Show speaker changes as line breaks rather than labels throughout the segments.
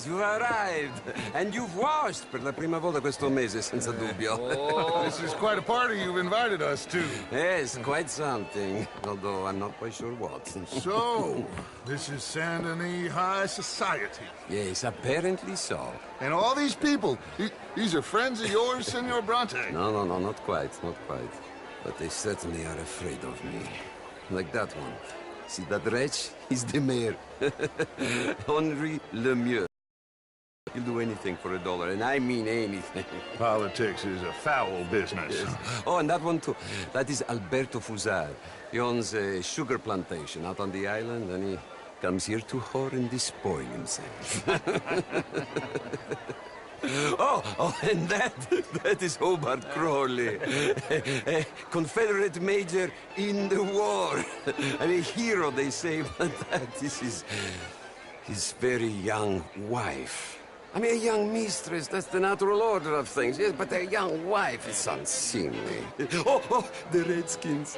Yes, you arrived. And you've washed per la prima volta questo mese, senza dubbio.
Oh, this is quite a party you've invited us to.
Yes, quite something. Although I'm not quite sure what.
So, this is Saint Denis High Society.
Yes, apparently so.
And all these people, these are friends of yours, Senor Bronte?
No, not quite, not quite. But they certainly are afraid of me. Like that one. See that wretch? He's the mayor. Henri Lemieux. He'll do anything for $1, and I mean anything.
Politics is a foul business.
Yes. Oh, and that one too. That is Alberto Fusar. He owns a sugar plantation out on the island, and he comes here to whore and despoil himself. Oh, and that is Hobart Crawley, a Confederate major in the war. And a hero, they say, but that is his very young wife. I mean, a young mistress, that's the natural order of things, yes, but a young wife is unseemly. Oh, the Redskins.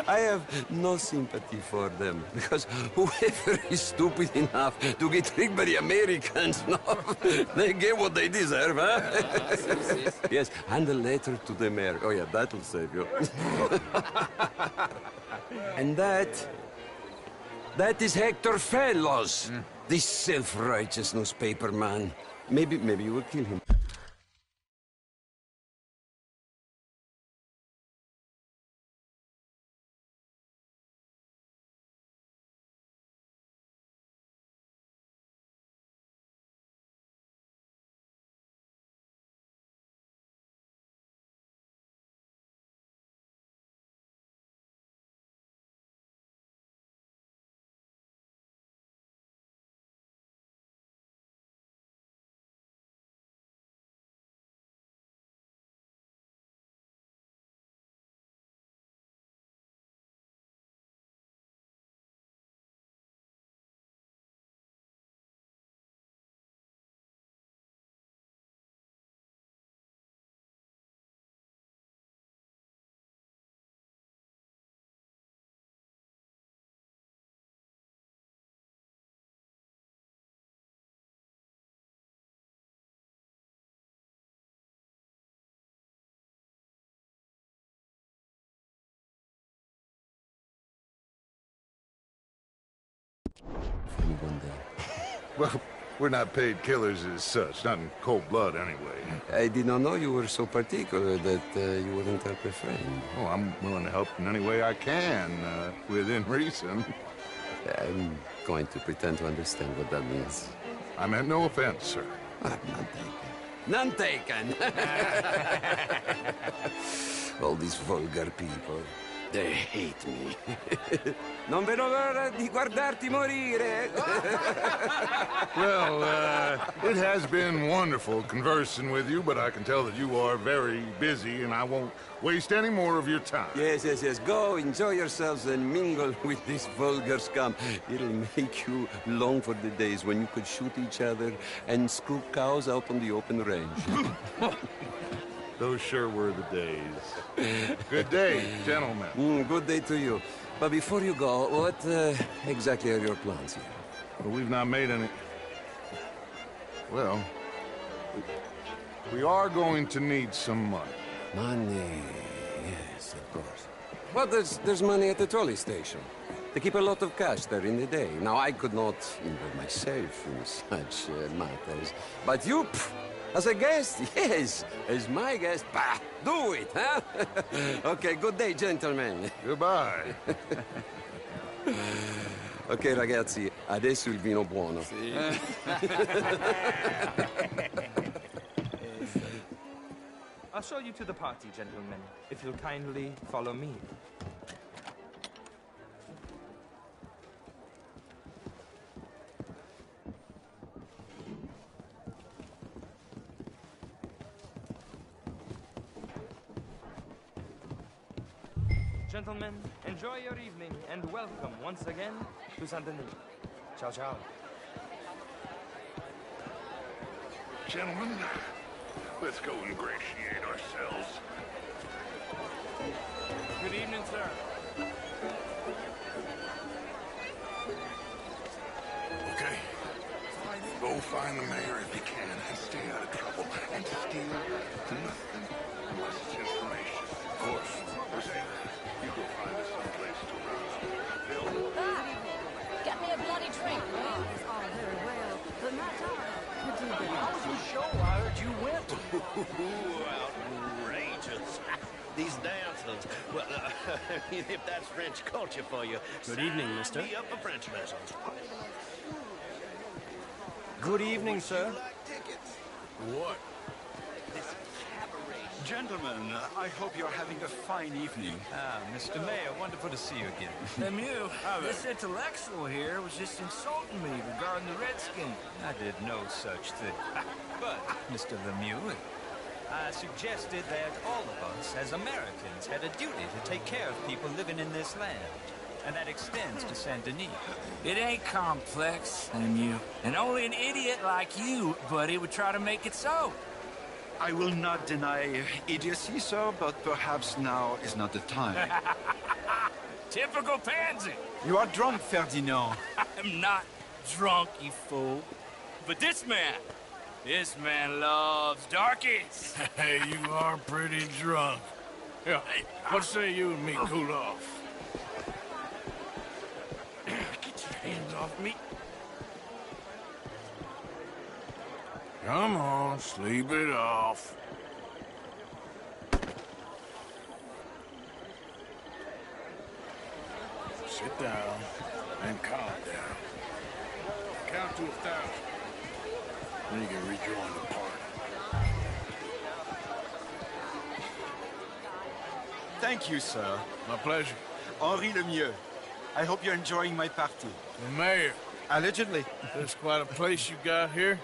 I have no sympathy for them, because whoever is stupid enough to get tricked by the Americans, no, they get what they deserve, huh? Yes, and a letter to the mayor. Oh, yeah, that'll save you. And that is Hector Fellows. This self-righteous newspaper man. Maybe you will kill him. Funny one day.
Well, we're not paid killers as such, not in cold blood anyway.
I did not know you were so particular that you wouldn't help a friend.
Oh, I'm willing to help in any way I can, within reason.
I'm going to pretend to understand what that means.
I meant no offense, sir.
None taken. All these vulgar people. They hate me. Non vedo l'ora di guardarti morire.
Well, it has been wonderful conversing with you, but I can tell that you are very busy, and I won't waste any more of your time.
Yes. Go, enjoy yourselves, and mingle with this vulgar scum. It'll make you long for the days when you could shoot each other and screw cows out on the open range.
Those sure were the days. Good day, gentlemen.
Good day to you. But before you go, what exactly are your plans here?
Well, we've not made any... Well, we are going to need some money.
Money, yes, of course. Well, there's money at the trolley station. They keep a lot of cash there in the day. Now, I could not involve myself in such matters. But you... As a guest? Yes. As my guest? Bah, do it, huh? Okay, good day, gentlemen.
Goodbye.
Ok, ragazzi, adesso il vino buono.
Sì. I'll show you to the party, gentlemen, if you'll kindly follow me. Gentlemen, enjoy your evening and welcome once again to Saint Denis. Ciao, ciao.
Gentlemen, let's go ingratiate ourselves.
Good evening, sir.
Okay.
Fine.
Go find the mayor if you can and stay out of trouble. And steal nothing unless it's information. Of course. You go find us someplace to run.
Get me a bloody drink, will you?
Oh, very well. But not all.
How was your show? I heard you went.
Outrageous. These dancers. Well, if that's French culture for you.
Good evening, mister.
Sign me up for French lessons.
Good evening, sir.
What?
Gentlemen, I hope you're having a fine evening.
Mr. Mayor, wonderful to see you again.
Lemieux, this intellectual here was just insulting me regarding the Redskins.
I did no such thing. But, Mr. Lemieux, I suggested that all of us, as Americans, had a duty to take care of people living in this land. And that extends to Saint Denis.
It ain't complex, Lemieux. And only an idiot like you, buddy, would try to make it so.
I will not deny idiocy, sir, but perhaps now is not the time.
Typical pansy.
You are drunk, Ferdinand.
I'm not drunk, you fool. But this man loves darkies.
Hey, you are pretty drunk. Yeah, what say you and me cool off?
Get your hands off me.
Come on, sleep it off. Sit down and calm down. Count to 1,000. Then you can rejoin the party.
Thank you, sir.
My pleasure.
Henri Lemieux. I hope you're enjoying my party.
The mayor.
Allegedly.
That's quite a place you got here.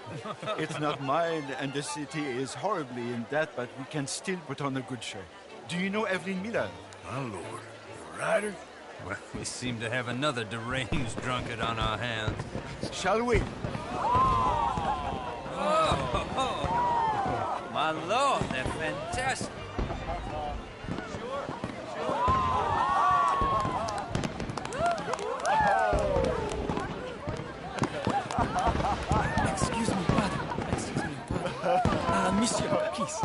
It's not mine, and the city is horribly in debt, but we can still put on a good show. Do you know Evelyn Miller?
My lord. You a writer?
Well, we seem to have another deranged drunkard on our hands.
Shall we?
My lord, they're fantastic.
Excuse me, brother. Monsieur, please.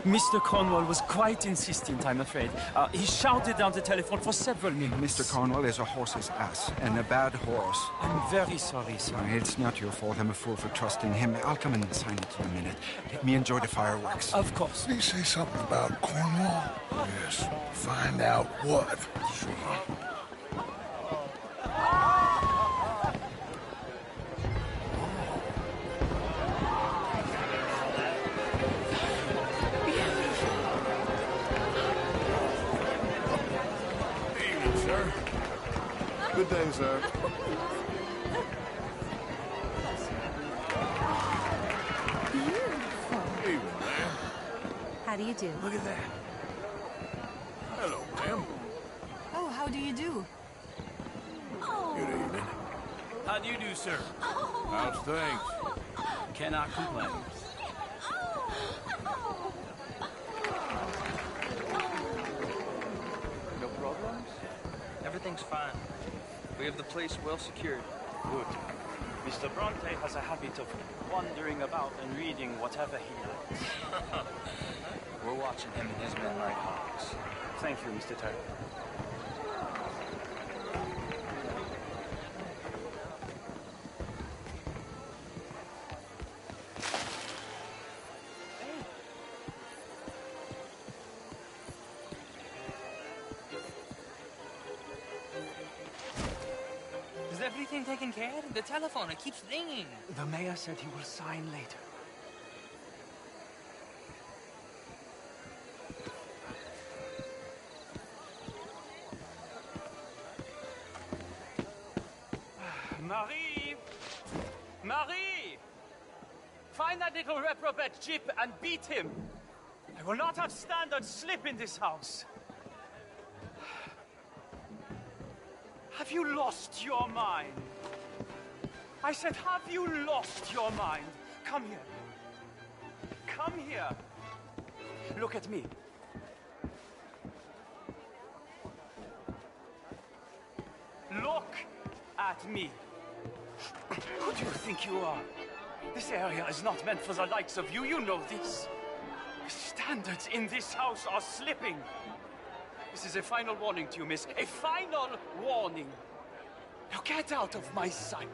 Mr. Cornwall was quite insistent, I'm afraid. He shouted down the telephone for several minutes.
Mr. Cornwall is a horse's ass, and a bad horse.
I'm very sorry, sir.
It's not your fault. I'm a fool for trusting him. I'll come and sign it in a minute. Let me enjoy the fireworks.
Of course.
Did he say something about Cornwall? Yes. Find out what. Sure. Good day, sir.
Evening, ma'am.
How do you do?
Look at that. Hello, ma'am.
Oh, how do you do?
Good evening.
How do you do, sir?
How's things?
Cannot complain.
No problems? Everything's fine. We have the place well secured.
Good. Mr. Bronte has a habit of wandering about and reading whatever he likes.
We're watching him and his men like hawks.
Thank you, Mr. Turner.
Is everything taken care of? The telephone, it keeps ringing.
The mayor said he will sign later. Marie! Marie! Find that little reprobate Jip and beat him. I will not have standard slip in this house. Have you lost your mind? I said, have you lost your mind? Come here. Come here. Look at me. Look at me. Could do you think you are? This area is not meant for the likes of you. You know this. The standards in this house are slipping. This is a final warning to you, miss. A final warning. Now get out of my sight.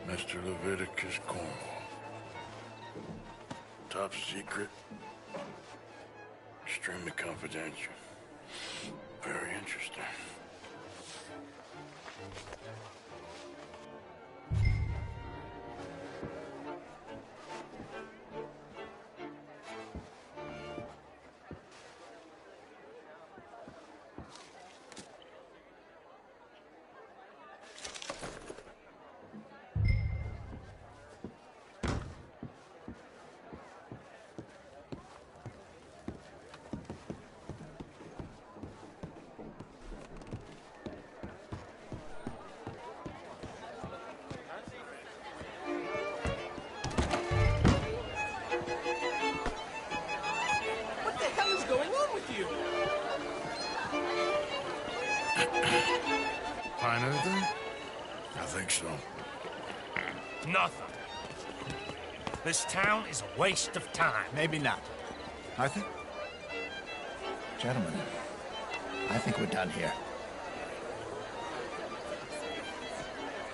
Mr. Leviticus Cornwall. Top secret. Extremely confidential. Very interesting. Find anything? I think so.
Nothing. This town is a waste of time.
Maybe not. Arthur? Gentlemen, I think we're done here.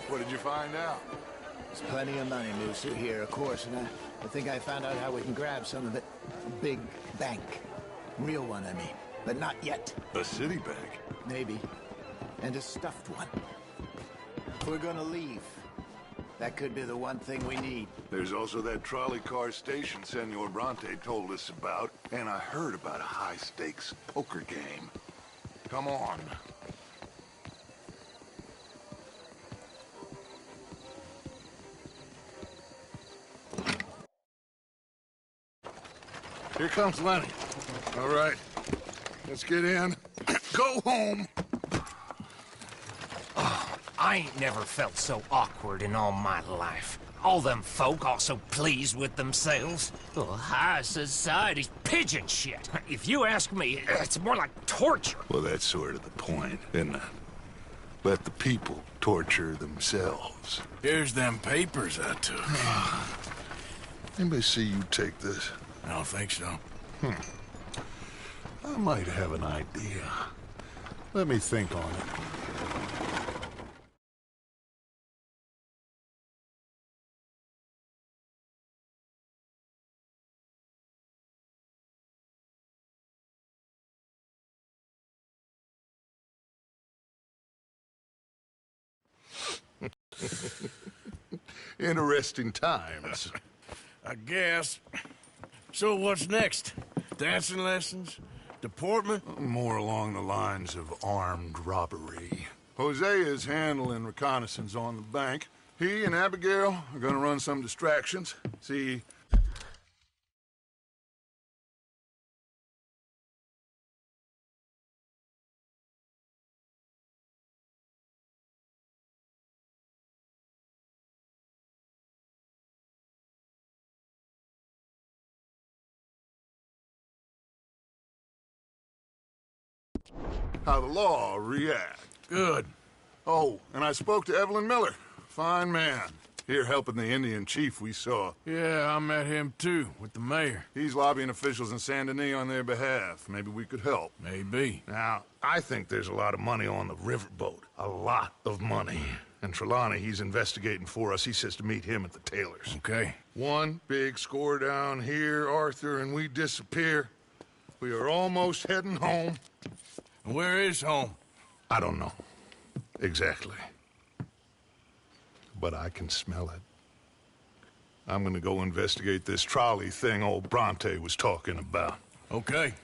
What did you find out?
There's plenty of money moves through here, of course, and I think I found out how we can grab some of it. A big bank. Real one, I mean. But not yet.
A city bank?
Maybe. And a stuffed one. If we're gonna leave, that could be the one thing we need.
There's also that trolley car station Senor Bronte told us about, and I heard about a high-stakes poker game. Come on. Here comes Lenny. All right, let's get in. Go home.
I ain't never felt so awkward in all my life. All them folk all so pleased with themselves. Oh, high society's pigeon shit. If you ask me, it's more like torture.
Well, that's sort of the point, isn't it? Let the people torture themselves. Here's them papers I took. Anybody see you take this? I don't think so. I might have an idea. Let me think on it. Interesting times.
I guess. So what's next? Dancing lessons? Deportment?
More along the lines of armed robbery. Hosea is handling reconnaissance on the bank. He and Abigail are gonna run some distractions. See... how the law react.
Good.
Oh, and I spoke to Evelyn Miller. Fine man. Here helping the Indian chief we saw.
Yeah, I met him too, with the mayor.
He's lobbying officials in Saint Denis on their behalf. Maybe we could help.
Maybe.
Now, I think there's a lot of money on the riverboat. A lot of money. And Trelawney, he's investigating for us. He says to meet him at the Taylor's.
Okay.
One big score down here, Arthur, and we disappear. We are almost heading home.
Where is home?
I don't know. Exactly. But I can smell it. I'm gonna go investigate this trolley thing old Bronte was talking about.
Okay.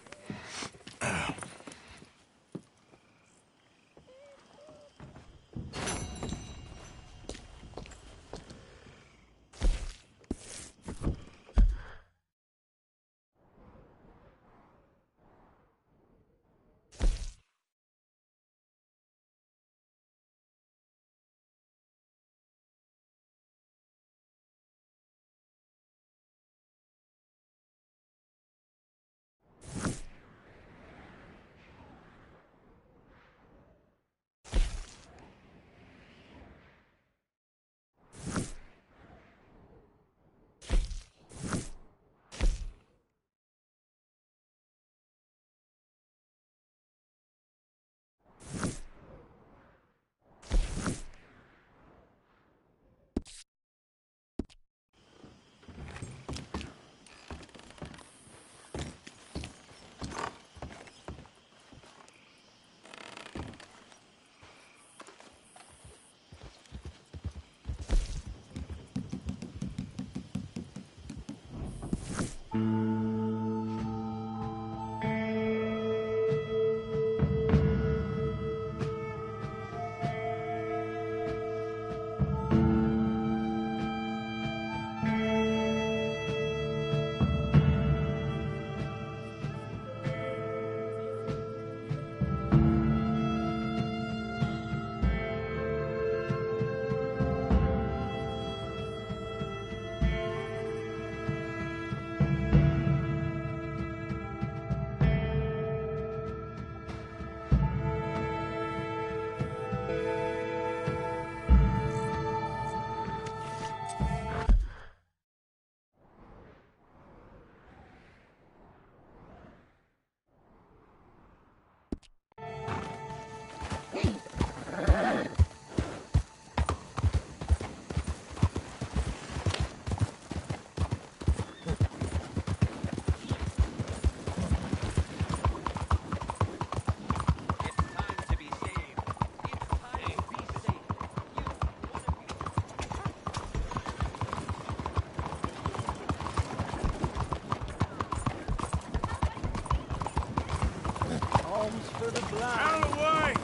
For the blind.
Out of the way!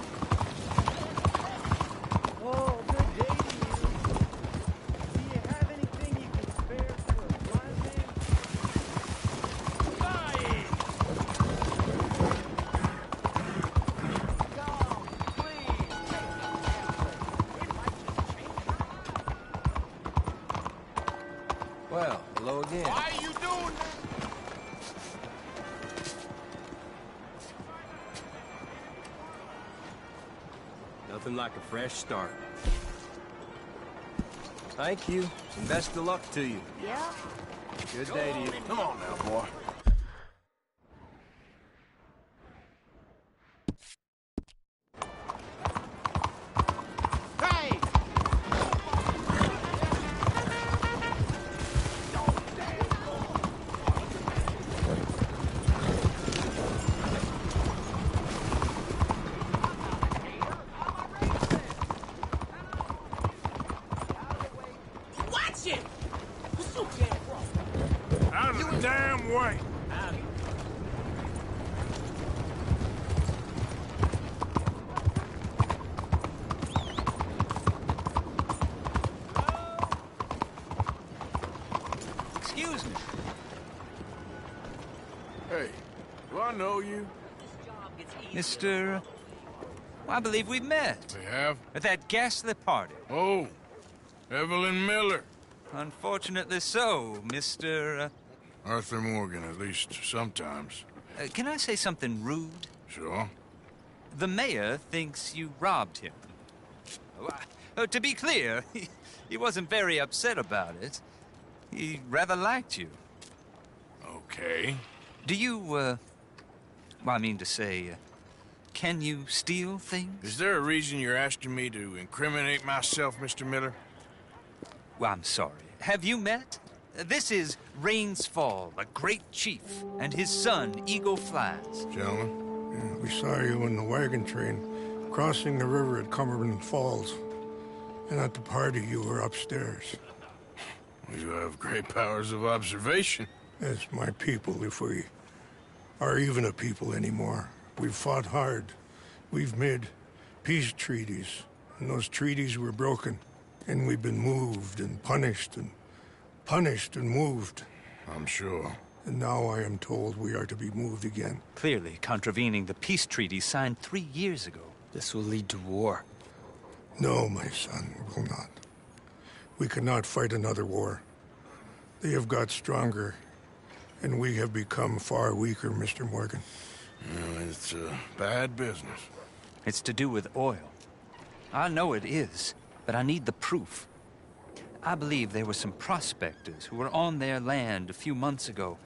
Oh, good day to you. Do you have anything you can spare for a blind man? Fire! Come, please. We might just change your mind.
Well, hello again.
Why are you doing that?
Nothing like a fresh start. Thank you, and best of luck to you.
Yeah?
Good day to you.
Come on now, boy.
Hey!
Watch it! What's so damn wrong?
Out of the damn way!
Excuse me.
Hey, do I know you?
Mr. Well, I believe we met.
We have?
At that ghastly party.
Oh, Evelyn Miller.
Unfortunately so, Mr.
Arthur Morgan, at least sometimes.
Can I say something rude?
Sure.
The mayor thinks you robbed him. To be clear, he wasn't very upset about it. He rather liked you.
Okay.
Do you, well, I mean to say, can you steal things?
Is there a reason you're asking me to incriminate myself, Mr. Miller?
Well, I'm sorry. Have you met? This is Rains Fall, a great chief, and his son, Eagle Flies.
Gentlemen?
Yeah, we saw you in the wagon train crossing the river at Cumberland Falls. And at the party, you were upstairs.
You have great powers of observation.
As my people, if we are even a people anymore. We've fought hard. We've made peace treaties. And those treaties were broken. And we've been moved and punished and moved.
I'm sure.
And now I am told we are to be moved again.
Clearly contravening the peace treaty signed 3 years ago.
This will lead to war.
No, my son, it will not. We cannot fight another war. They have got stronger, and we have become far weaker, Mr. Morgan.
It's bad business.
It's to do with oil. I know it is, but I need the proof. I believe there were some prospectors who were on their land a few months ago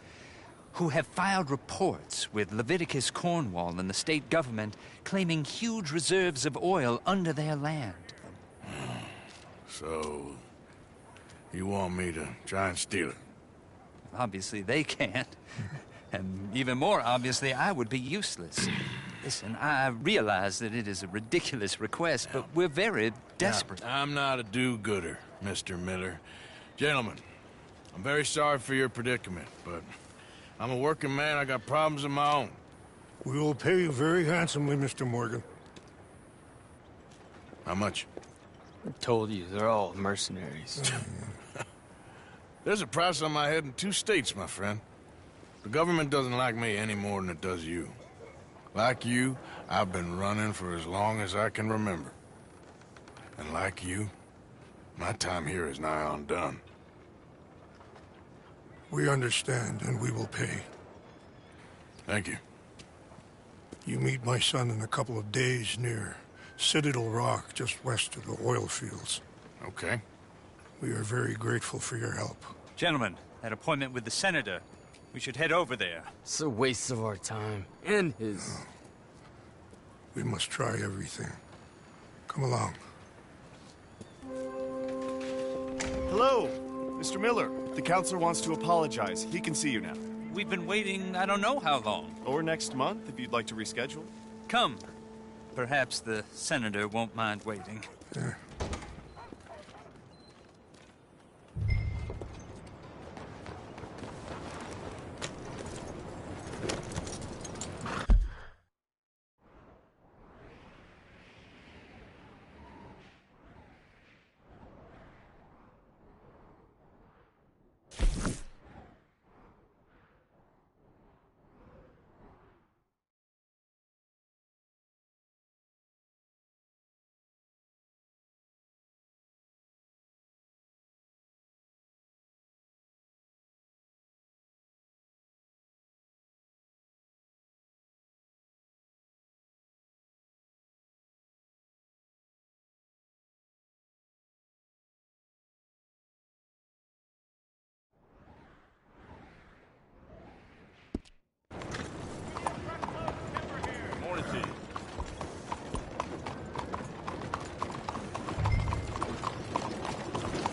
who have filed reports with Leviticus Cornwall and the state government claiming huge reserves of oil under their land.
So, you want me to try and steal it?
Obviously they can't. And even more obviously, I would be useless. Listen, I realize that it is a ridiculous request, but we're very desperate.
Now, I'm not a do-gooder, Mr. Miller. Gentlemen, I'm very sorry for your predicament, but I'm a working man. I got problems of my own.
We will pay you very handsomely, Mr. Morgan.
How much?
I told you, they're all mercenaries.
There's a price on my head in 2 states, my friend. The government doesn't like me any more than it does you. Like you, I've been running for as long as I can remember. And like you, my time here is nigh undone.
We understand, and we will pay.
Thank you.
You meet my son in a couple of days near Citadel Rock, just west of the oil fields.
Okay.
We are very grateful for your help.
Gentlemen, that appointment with the senator. We should head over there.
It's a waste of our time. And his.
We must try everything. Come along.
Hello, Mr. Miller. The counselor wants to apologize. He can see you now.
We've been waiting I don't know how long.
Or next month, if you'd like to reschedule.
Come. Perhaps the senator won't mind waiting.
Yeah.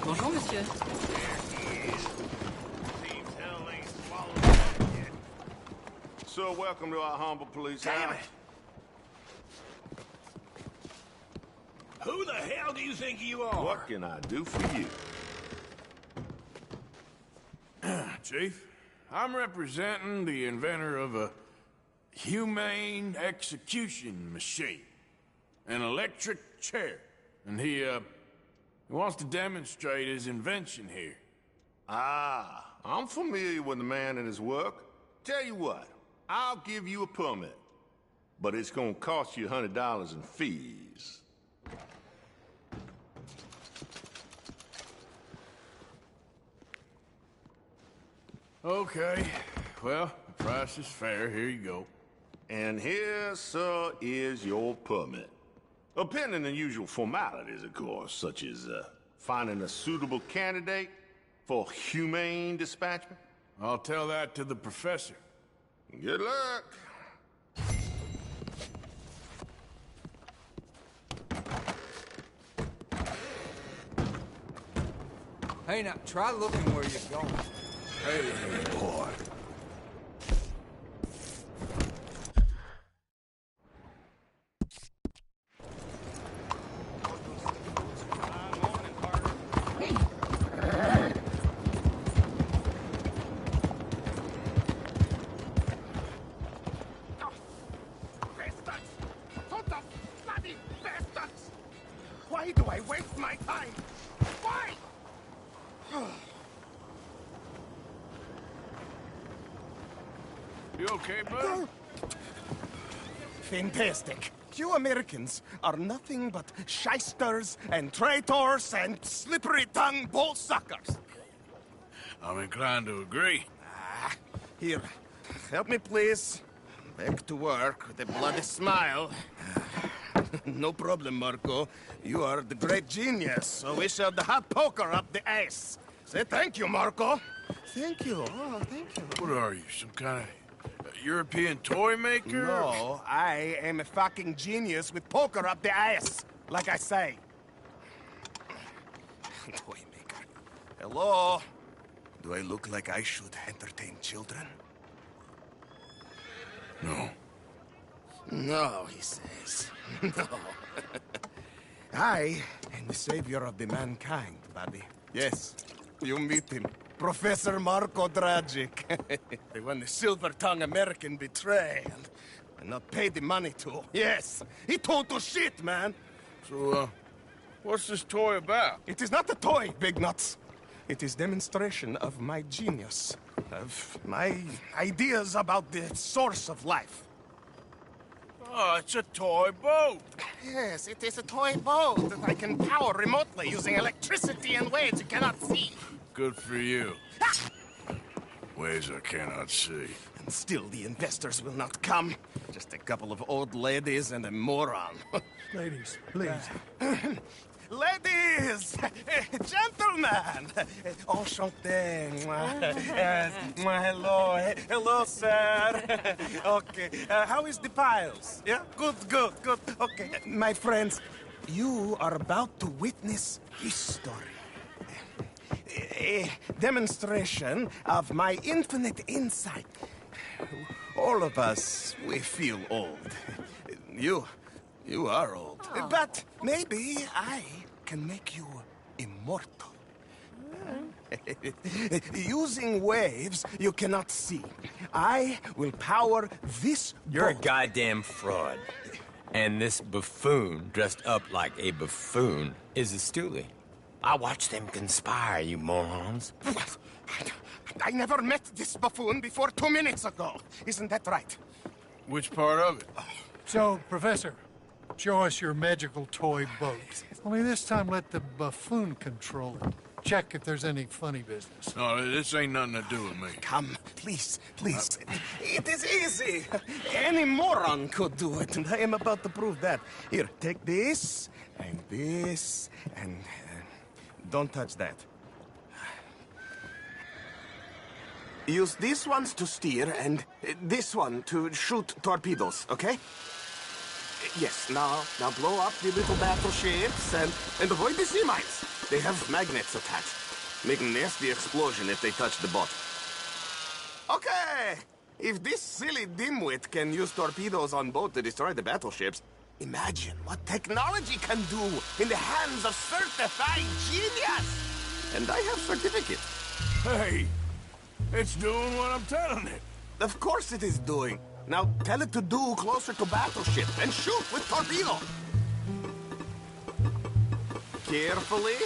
Bonjour, monsieur.
So, welcome to our humble police house.
Who the hell do you think you are?
What can I do for you?
Chief, I'm representing the inventor of a humane execution machine. An electric chair. And he wants to demonstrate his invention here.
Ah, I'm familiar with the man and his work. Tell you what, I'll give you a permit. But it's gonna cost you $100 in fees.
Okay, well, the price is fair. Here you go.
And here, sir, is your permit. Pending the usual formalities, of course, such as finding a suitable candidate for humane dispatchment.
I'll tell that to the professor.
Good luck.
Hey, now, try looking where you're going.
Hey, boy.
Why do I waste my time? Why?
You okay, bud?
Fantastic. You Americans are nothing but shysters and traitors and slippery-tongued bull suckers.
I'm inclined to agree.
Here, help me, please. Back to work with a bloody smile. No problem, Marco. You are the great genius, so we shove the hot poker up the ass. Say thank you, Marco. Thank you. Oh, thank you.
What are you, some kind of European toy maker?
No, I am a fucking genius with poker up the ass, like I say. Toy maker. Hello? Do I look like I should entertain children?
No.
No, he says. No. I am the savior of the mankind, buddy. Yes, you meet him. Professor Marco Dragic. The one the silver-tongued American betrayed and not paid the money to. Yes, he told to shit, man.
So, what's this toy about?
It is not a toy, Big Nuts. It is demonstration of my genius, of my ideas about the source of life.
Oh, it's a toy boat.
Yes, it is a toy boat that I can power remotely using electricity in ways you cannot see.
Good for you. Ways I cannot see.
And still the investors will not come. Just a couple of old ladies and a moron.
Ladies, please.
Ladies! Gentlemen! Enchanté. Hello. Hello, sir. Okay. How is the piles? Yeah? Good. Okay. My friends, you are about to witness history. A demonstration of my infinite insight. All of us, we feel old. You are old. Oh. But maybe I can make you immortal. Using waves you cannot see. I will power this
You're
boat.
a goddamn fraud. And this buffoon, dressed up like a buffoon, is a stoolie. I watched them conspire, you morons.
I never met this buffoon before 2 minutes ago. Isn't that right?
Which part of it?
So, Professor, show us your magical toy boat. Only this time let the buffoon control it. Check if there's any funny business.
No, this ain't nothing to do with me.
Come, please. It is easy. Any moron could do it, and I am about to prove that. Here, take this, and don't touch that. Use these ones to steer, and this one to shoot torpedoes, okay? Yes, now blow up the little battleships, and avoid the sea mines. They have magnets attached. Make a nasty explosion if they touch the boat. Okay! If this silly dimwit can use torpedoes on boat to destroy the battleships, imagine what technology can do in the hands of certified genius! And I have certificate.
Hey, it's doing what I'm telling it.
Of course it is doing. Now tell it to do closer to battleship and shoot with torpedo. Carefully.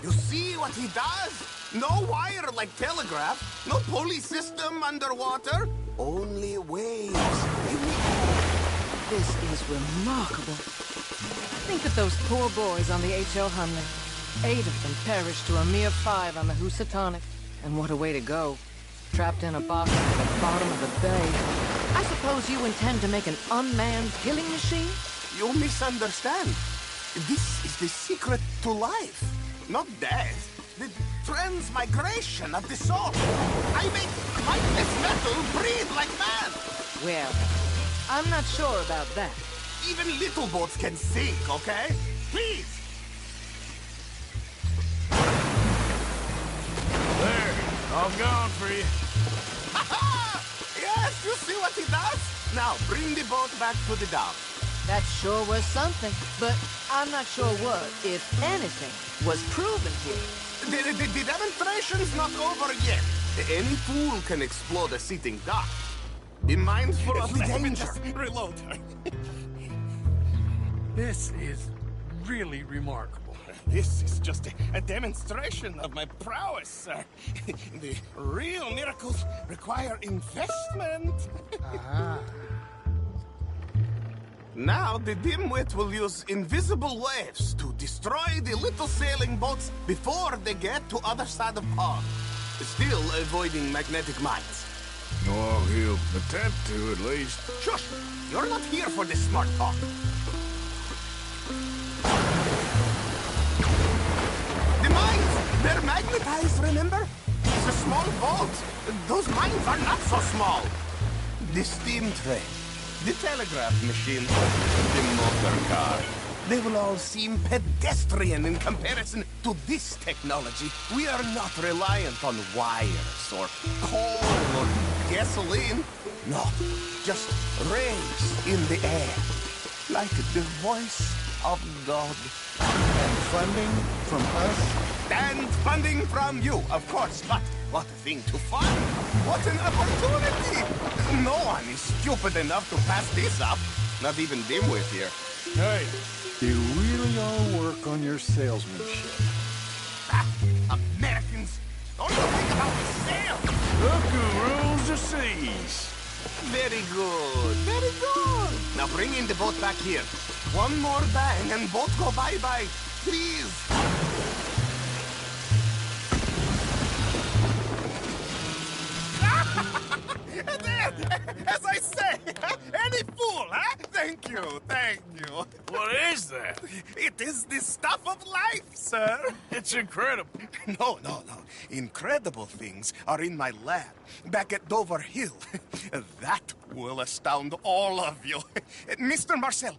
You see what he does? No wire like telegraph, no pulley system underwater, only waves.
This is remarkable. Think of those poor boys on the H.L. Hunley. 8 of them perished to a mere 5 on the Housatonic. And what a way to go. Trapped in a box at the bottom of the bay. I suppose you intend to make an unmanned killing machine?
You misunderstand. This is the secret to life, not death. The transmigration of the soul. I make mindless metal breathe like man.
Well, I'm not sure about that.
Even little boats can sink, okay? Please.
There, all gone for you.
Ha-ha! Yes, you see what he does? Now, bring the boat back to the dock.
That sure was something, but I'm not sure what, if anything, was proven here.
The demonstration's not over yet. Any fool can explode a sitting dock. Be mindful of the danger.
Reload.
This is really remarkable.
This is just a demonstration of my prowess, sir. The real miracles require investment.
Now, the dimwit will use invisible waves to destroy the little sailing boats before they get to other side of pond. Still avoiding magnetic mines.
Oh, he'll attempt to, at least.
Shush! You're not here for this smart talk. The mines! They're magnetized, remember? It's a small boat. Those mines are not so small. The steam train, the telegraph machine, the motor car. They will all seem pedestrian in comparison to this technology. We are not reliant on wires or coal or gasoline. No, just rays in the air, like the voice of God.
And funding from us?
And funding from you, of course. But what a thing to fund! What an opportunity! No one is stupid enough to pass this up. Not even Dimwit here.
Hey, you really all work on your salesmanship.
Ah, Americans! Don't you think about the sale?
Look who rules the seas.
Very good, very good. Now bring in the boat back here. One more bang and boat go bye-bye. Please.
As I say, any fool, huh? Thank you, thank you.
What is that?
It is the stuff of life, sir.
It's incredible.
No. Incredible things are in my lab, back at Dover Hill. That will astound all of you. Mr. Marcel,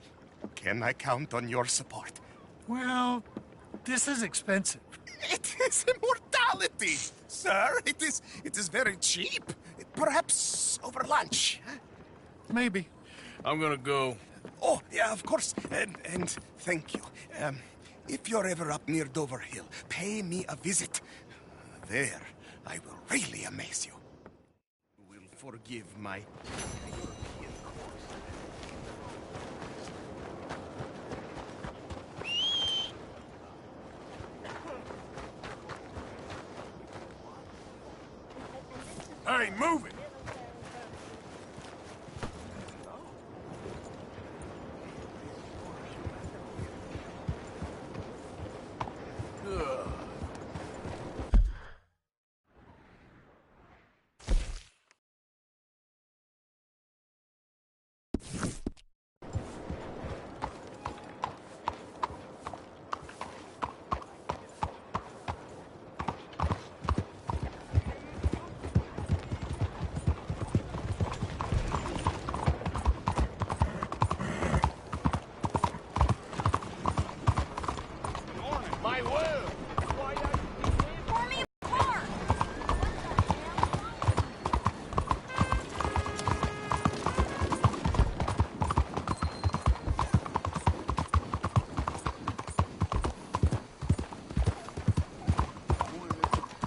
can I count on your support?
Well, this is expensive.
It is immortality, sir. It is very cheap. Perhaps over lunch.
Maybe.
I'm gonna go.
Oh, yeah, of course. And thank you. If you're ever up near Dover Hill, pay me a visit. There, I will really amaze you. You will forgive my European course.
Hey, move it!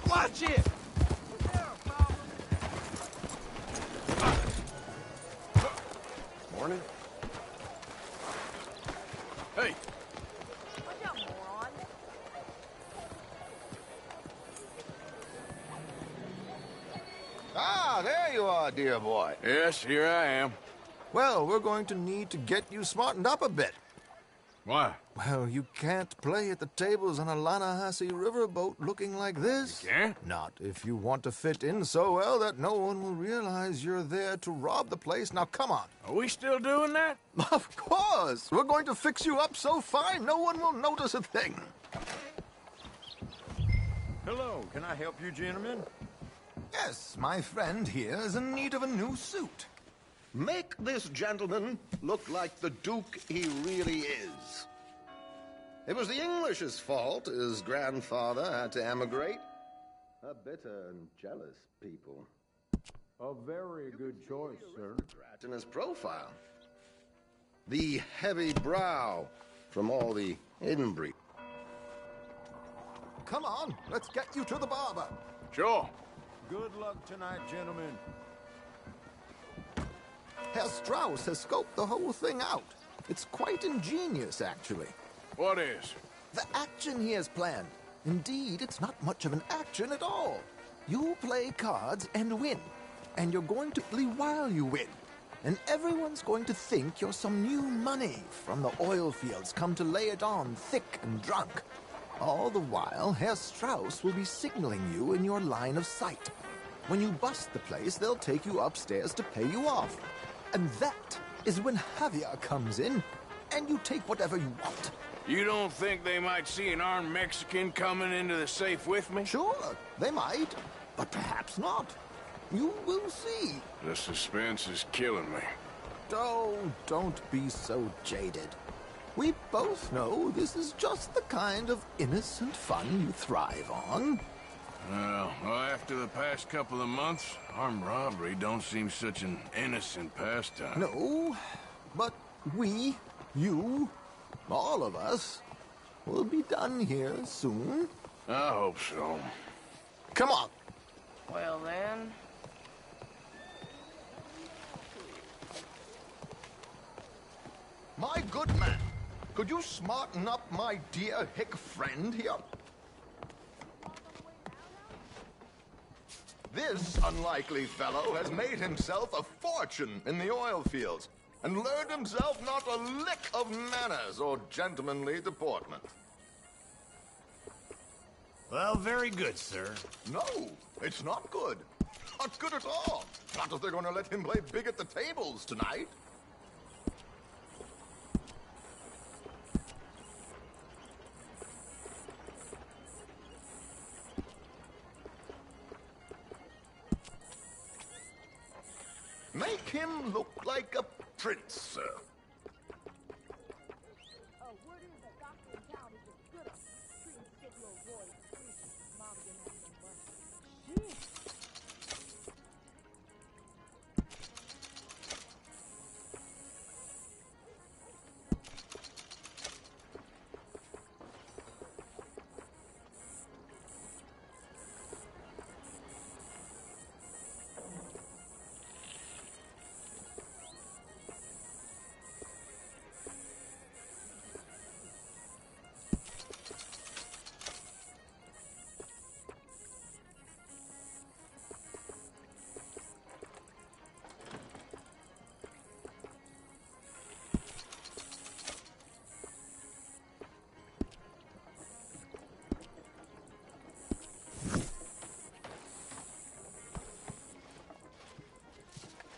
Watch it!
Morning.
Hey!
Ah, there you are, dear boy.
Yes, here I am.
Well, we're going to need to get you smartened up a bit.
Why?
Well, you can't play at the tables on a Lanahassee riverboat looking like this.
You can't?
Not if you want to fit in so well that no one will realize you're there to rob the place. Now, come on.
Are we still doing that?
Of course. We're going to fix you up so fine no one will notice a thing.
Hello, can I help you, gentlemen?
Yes, my friend here is in need of a new suit.
Make this gentleman look like the Duke he really is. It was the English's fault his grandfather had to emigrate. A bitter and jealous people.
A very good choice, sir.
In his profile. The heavy brow from all the inbreed.
Come on, let's get you to the barber.
Sure.
Good luck tonight, gentlemen.
Herr Strauss has scoped the whole thing out. It's quite ingenious, actually.
What is?
The action he has planned. Indeed, it's not much of an action at all. You play cards and win. And you're going to play while you win. And everyone's going to think you're some new money from the oil fields come to lay it on thick and drunk. All the while, Herr Strauss will be signaling you in your line of sight. When you bust the place, they'll take you upstairs to pay you off. And that is when Javier comes in, and you take whatever you want.
You don't think they might see an armed Mexican coming into the safe with me?
Sure, they might, but perhaps not. You will see.
The suspense is killing me.
Oh, don't be so jaded. We both know this is just the kind of innocent fun you thrive on.
Well, after the past couple of months, armed robbery don't seem such an innocent pastime.
No, but we, you, all of us, will be done here soon.
I hope so.
Come on.
Well, then...
My good man, could you smarten up my dear hick friend here? This unlikely fellow has made himself a fortune in the oil fields and learned himself not a lick of manners or gentlemanly deportment.
Well, very good, sir.
No, it's not good. Not good at all. Not if they're going to let him play big at the tables tonight. Make him look like a prince, sir.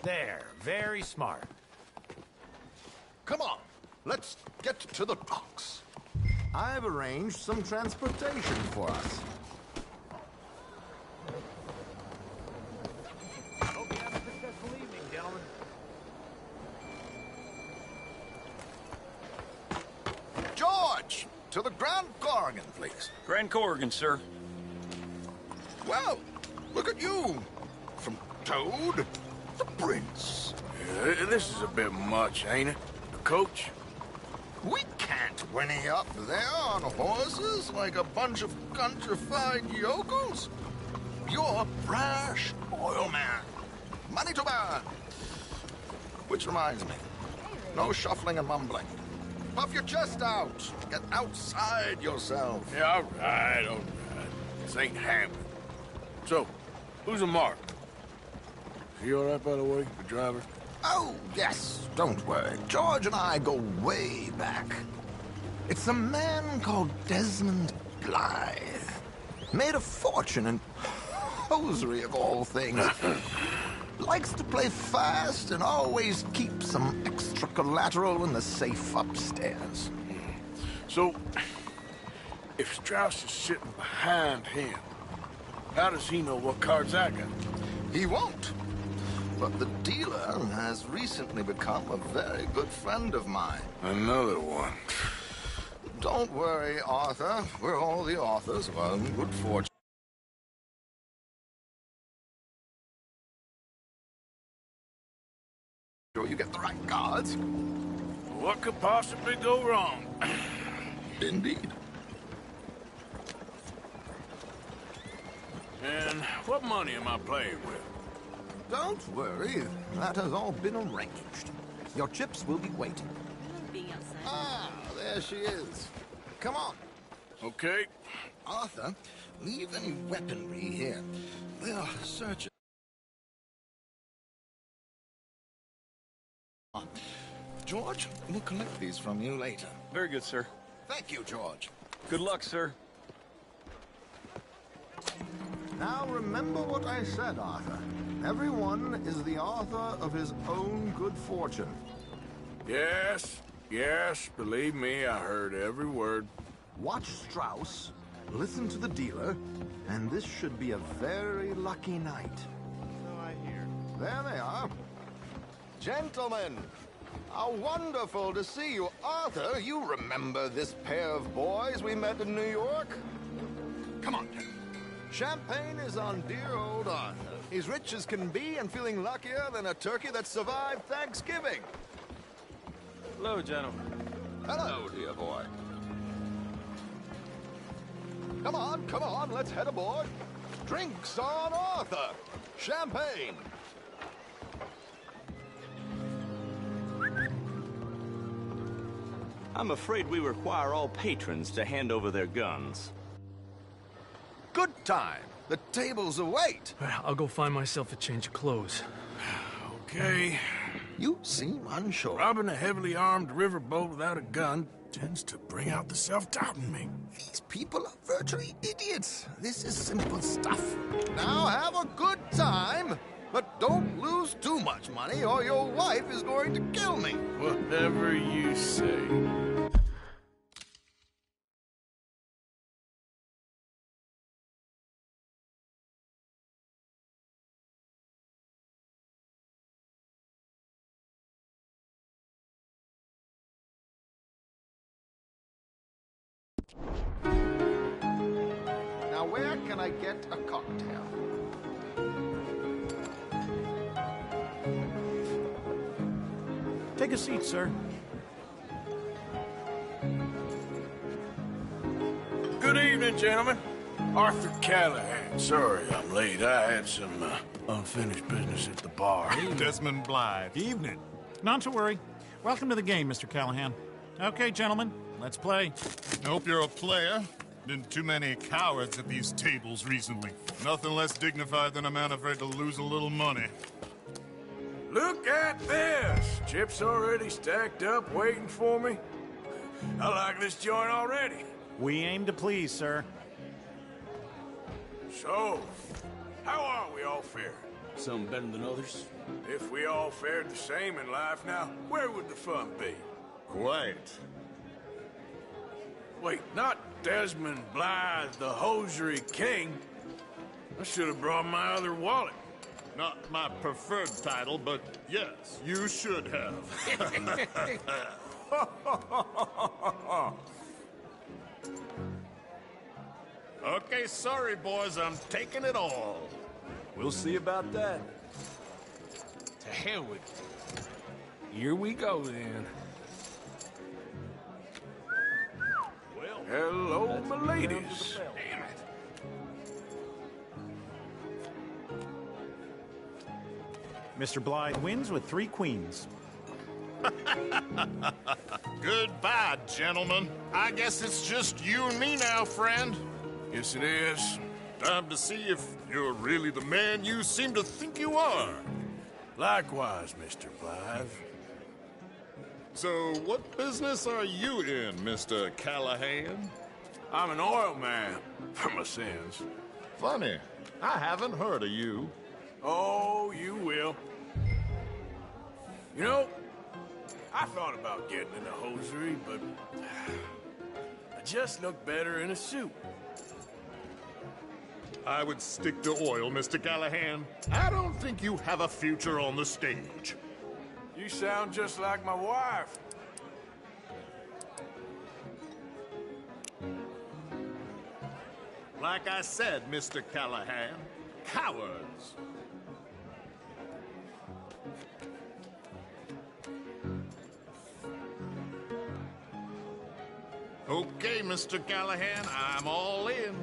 There, very smart.
Come on, let's get to the docks. I've arranged some transportation for us.
Hope you have a successful evening, gentlemen.
George, to the Grand Corrigan, please.
Grand Corrigan, sir.
Well, look at you. From Toad to Prince.
Yeah, this is a bit much, ain't it? Coach?
We can't whinny up there on horses like a bunch of countrified yokels. You're a brash oil man. Money to burn. Which reminds me, no shuffling and mumbling. Puff your chest out. Get outside yourself.
Yeah, all right. This ain't happening. So, who's a mark? Is he all right, by the way, the driver?
Oh, yes. Don't worry. George and I go way back. It's a man called Desmond Blythe. Made a fortune in hosiery of all things. Likes to play fast and always keep some extra collateral in the safe upstairs.
So, if Strauss is sitting behind him, how does he know what cards I got?
He won't. But the dealer has recently become a very good friend of mine.
Another one.
Don't worry, Arthur. We're all the authors of our own good fortune. Sure you get the right cards.
What could possibly go wrong?
Indeed.
And what money am I playing with?
Don't worry. That has all been arranged. Your chips will be waiting. Ah, there she is. Come on.
Okay.
Arthur, leave any weaponry here. They are searching. George, we'll collect these from you later.
Very good, sir.
Thank you, George.
Good luck, sir.
Now remember what I said, Arthur. Everyone is the author of his own good fortune.
Yes, yes, believe me, I heard every word.
Watch Strauss, listen to the dealer, and this should be a very lucky night.
So I hear.
There they are. Gentlemen, how wonderful to see you. Arthur, you remember this pair of boys we met in New York? Come on, gentlemen. Champagne is on dear old Arthur. He's rich as can be and feeling luckier than a turkey that survived Thanksgiving.
Hello, gentlemen.
Hello, dear boy. Come on, let's head aboard. Drinks on Arthur. Champagne.
I'm afraid we require all patrons to hand over their guns.
Good time. The tables await.
I'll go find myself a change of clothes.
Okay.
You seem unsure.
Robbing a heavily armed riverboat without a gun tends to bring out the self-doubt in me.
These people are virtually idiots. This is simple stuff. Now have a good time, but don't lose too much money or your wife is going to kill me.
Whatever you say.
Now where can I get a cocktail?
Take a seat, sir.
Good evening, gentlemen. Arthur Callahan. Sorry I'm late. I had some unfinished business at the bar.
Desmond Blythe. Evening. Not to worry. Welcome to the game, Mr. Callahan. Okay, gentlemen, let's play. Hope you're a player. Been too many cowards at these tables recently. Nothing less dignified than a man afraid to lose a little money.
Look at this! Chips already stacked up, waiting for me. I like this joint already.
We aim to please, sir.
So, how are we all faring?
Some better than others.
If we all fared the same in life now, where would the fun be?
Quite.
Wait, not Desmond Blythe, the hosiery king. I should have brought my other wallet.
Not my preferred title, but yes, you should have. Okay, sorry, boys, I'm taking it all.
We'll see about that.
To hell with it. Here we go, then.
Well, hello, my ladies.
Damn it.
Mr. Blythe wins with 3 queens.
Goodbye, gentlemen. I guess it's just you and me now, friend.
Yes, it is.
Time to see if you're really the man you seem to think you are.
Likewise, Mr. Blythe.
So, what business are you in, Mr. Callahan?
I'm an oil man, for my sins.
Funny. I haven't heard of you.
Oh, you will. You know, I thought about getting in a hosiery, but I just look better in a suit.
I would stick to oil, Mr. Callahan. I don't think you have a future on the stage.
You sound just like my wife.
Like I said, Mr. Callahan, cowards. Okay, Mr. Callahan, I'm all in.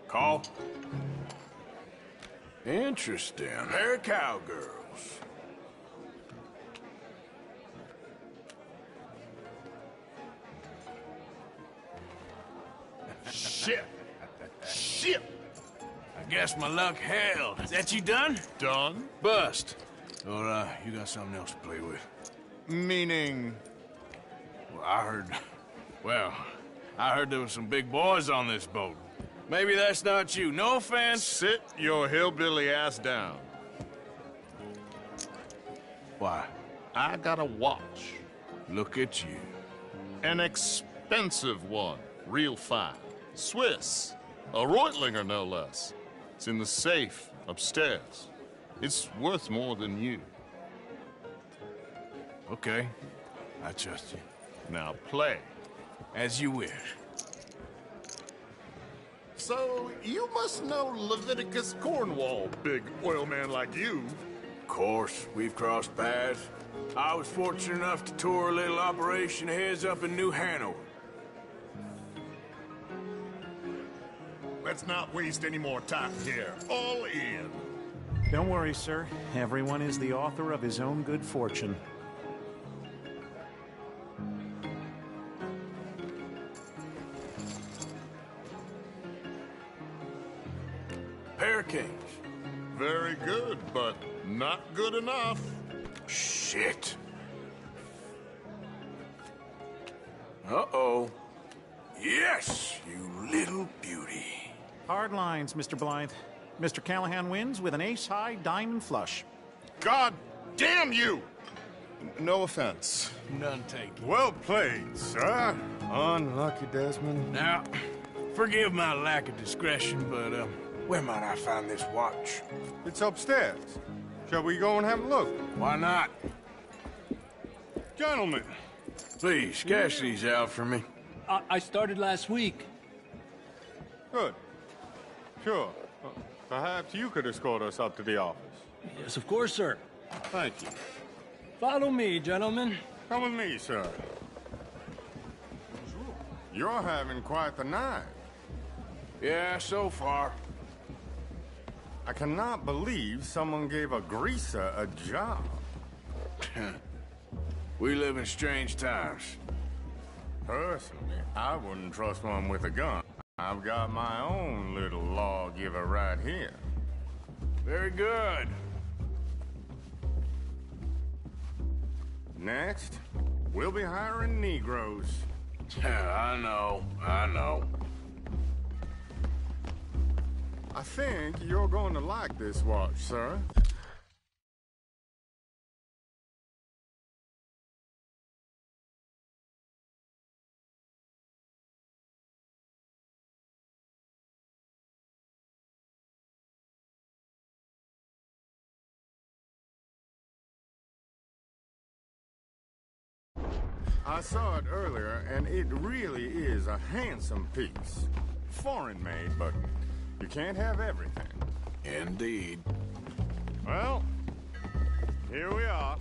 Call. Interesting. They're cowgirls.
Shit! Shit!
I guess my luck held. Is that you done?
Done?
Bust. Or, you got something else to play with?
Meaning?
Well, I heard there was some big boys on this boat. Maybe that's not you. No offense.
Sit your hillbilly ass down.
Why?
I got a watch.
Look at you.
An expensive one. Real fine. Swiss. A Reutlinger, no less. It's in the safe upstairs. It's worth more than you.
Okay. I trust you.
Now play.
As you wish.
So, you must know Leviticus Cornwall, big oil man like you.
Of course, we've crossed paths. I was fortunate enough to tour a little operation of his up in New Hanover.
Let's not waste any more time here. All in.
Don't worry, sir. Everyone is the author of his own good fortune.
Pair of kings.
Very good, but not good enough.
Shit. Uh-oh. Yes, you little beauty.
Hard lines, Mr. Blythe. Mr. Callahan wins with an ace-high diamond flush.
God damn you! No offense.
None taken.
Well played, sir. Unlucky, Desmond.
Now, forgive my lack of discretion, but, where might I find this watch?
It's upstairs. Shall we go and have a look?
Why not?
Gentlemen.
Please, cash these out for me.
I started last week.
Good. Sure. Perhaps you could escort us up to the office.
Yes, of course, sir.
Thank you.
Follow me, gentlemen.
Come with me, sir. You're having quite the night.
Yeah, so far.
I cannot believe someone gave a greaser a job.
We live in strange times.
Personally, I wouldn't trust one with a gun. I've got my own little lawgiver right here.
Very good.
Next, we'll be hiring Negroes.
I know.
I think you're going to like this watch, sir. I saw it earlier, and it really is a handsome piece. Foreign made, but you can't have everything.
Indeed.
Well, here we are.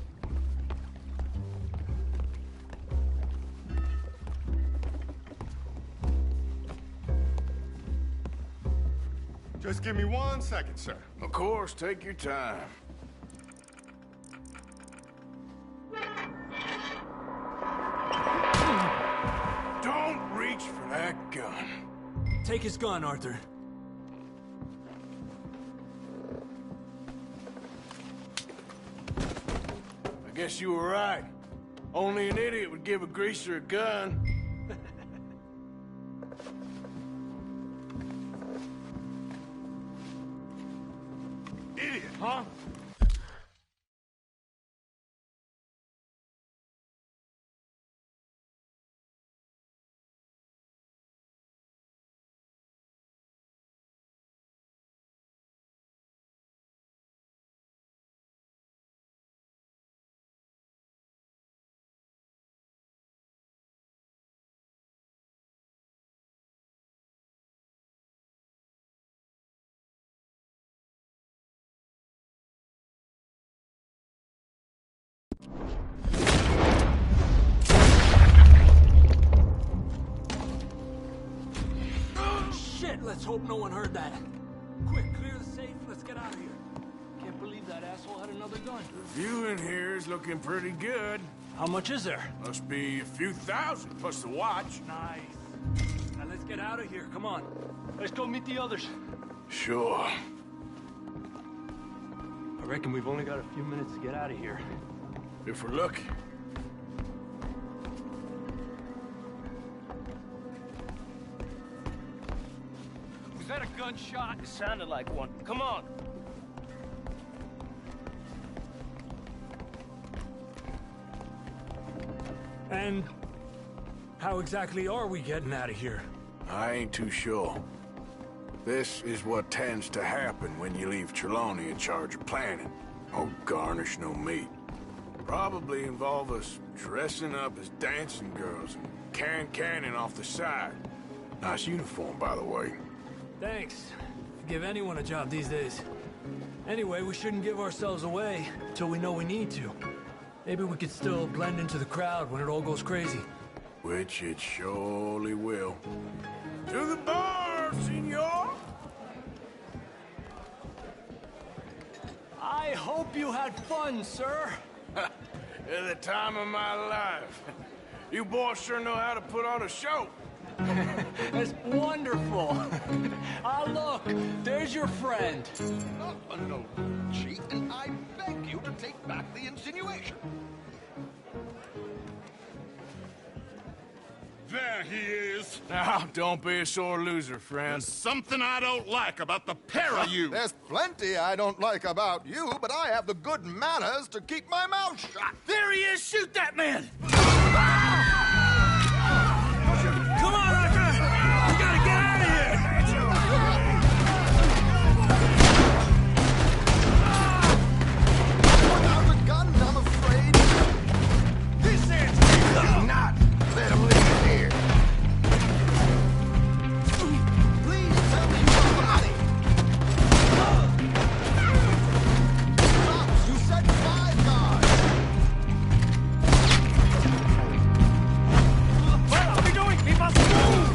Just give me 1 second, sir.
Of course, take your time. Don't reach for that gun.
Take his gun, Arthur.
guess you were right. Only an idiot would give a greaser a gun.
Idiot, huh?
Shit, let's hope no one heard that. Quick, clear the safe, let's get out of here. Can't believe that asshole had another gun.
The view in here is looking pretty good.
How much is there?
Must be a few thousand, plus the watch.
Nice. Now let's get out of here, come on. Let's go meet the others.
Sure.
I reckon we've only got a few minutes to get out of here.
If we're lucky.
Was that a gunshot? It sounded like one. Come on. And how exactly are we getting out of here?
I ain't too sure. This is what tends to happen when you leave Trelawney in charge of planning. Oh, garnish no meat. Probably involve us dressing up as dancing girls and cannon off the side. Nice uniform, by the way.
Thanks. Give anyone a job these days. Anyway, we shouldn't give ourselves away till we know we need to. Maybe we could still blend into the crowd when it all goes crazy.
Which it surely will. To the bar, senor!
I hope you had fun, sir.
At the time of my life. You boys sure know how to put on a show.
That's wonderful. Ah, look, there's your friend.
No, cheat, and I beg you to take back the insinuation.
There he is.
Now, don't be a sore loser, friend.
There's something I don't like about the pair of you.
There's plenty I don't like about you, but I have the good manners to keep my mouth shut.
There he is! Shoot that man! Come on, Arthur! We gotta get out of here!
Without a gun, I'm afraid. This is not. Let him leave it here. Please tell me you are body. Stop, you said 5 guards.
What are we doing? We must move!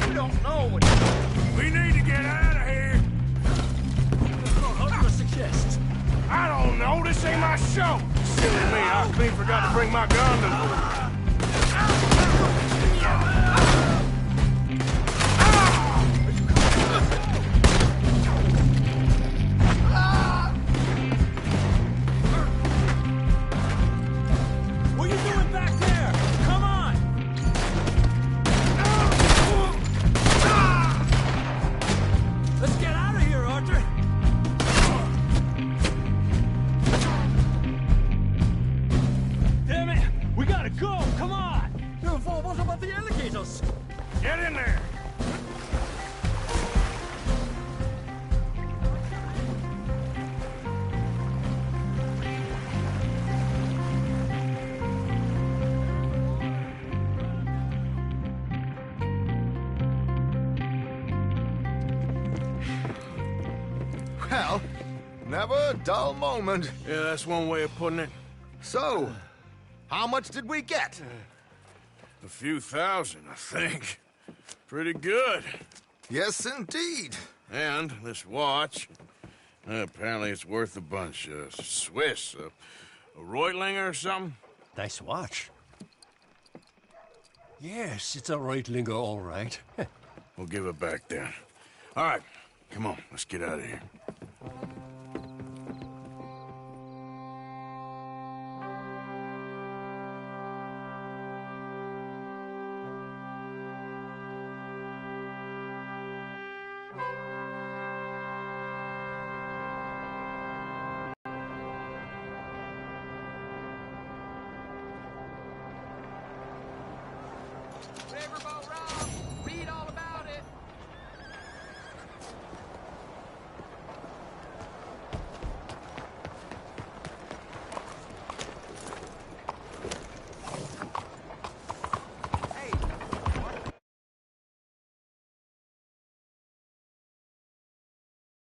You don't know what you're doing.
We need to get out of here.
What do you suggest?
I don't know. This ain't my show. Silly me. I clean forgot to bring my gun to...
What are you doing back there? Come on! Let's get out of here, Arthur! Damn it! We gotta go! Come on! What about the alligators?
Get in there.
Well, never a dull moment.
Yeah, that's one way of putting it.
So, how much did we get?
A few thousand, I think. Pretty good.
Yes, indeed.
And this watch, apparently it's worth a bunch. Swiss, a Reutlinger or something?
Nice watch. Yes, it's a Reutlinger, all right.
We'll give it back then. All right, Come on, let's get out of here.
Riverboat ride!